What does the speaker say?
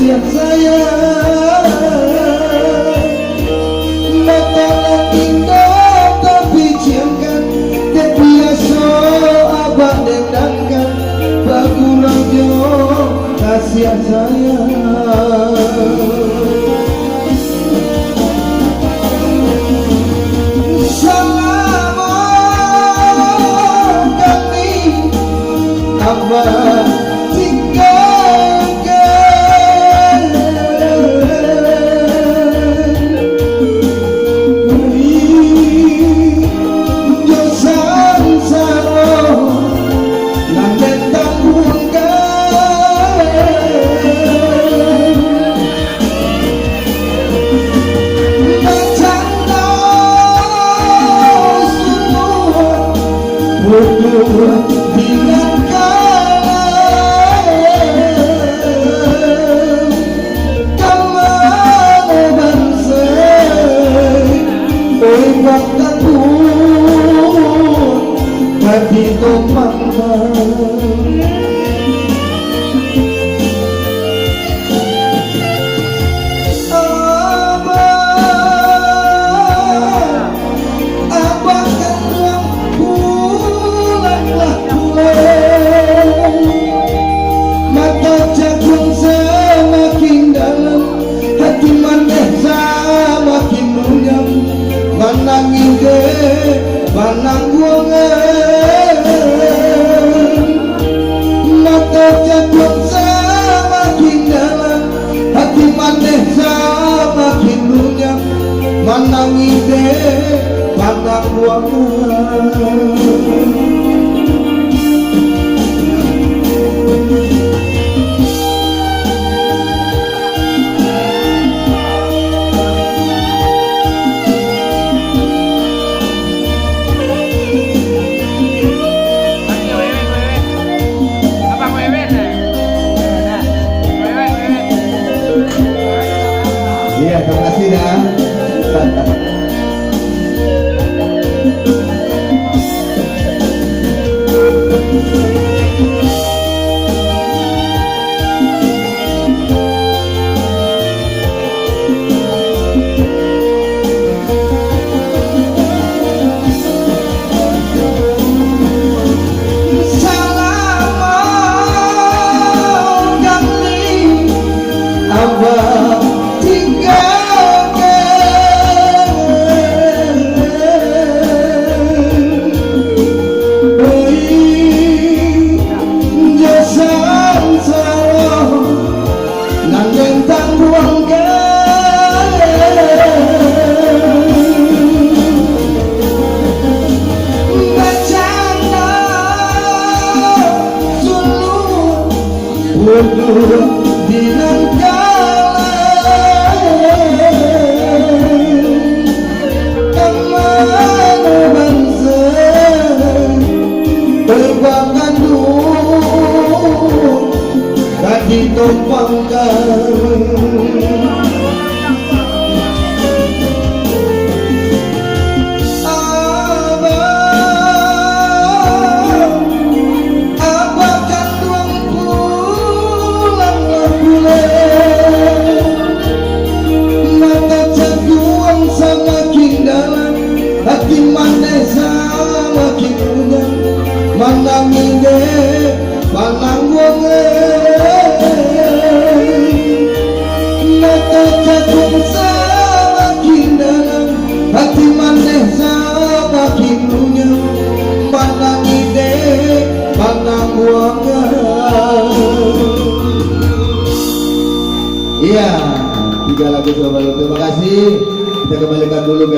kasih sayang mata indah tapi ciamkan biasa abah dendangkan bakurang jo kasih sayang abah tinggalkan dosan saro nanten tanggungan bercanda semua berdua dengan hati tumpangkan abah kan pulanglah pulang mata jagung semakin dalam hati maneh semakin munyam manang ide manang guangan mata jagung semakin dalam hati maneh semakin munyam manang ide manang guangan. Iya, terima kasih dah. Salam kami abah manang ide manang guangan mata jagung semakin dalam hati maneh semakin munyam manang ide manang guangan. Iya, 3 lagu coba. Terima kasih, kita kembalikan dulu.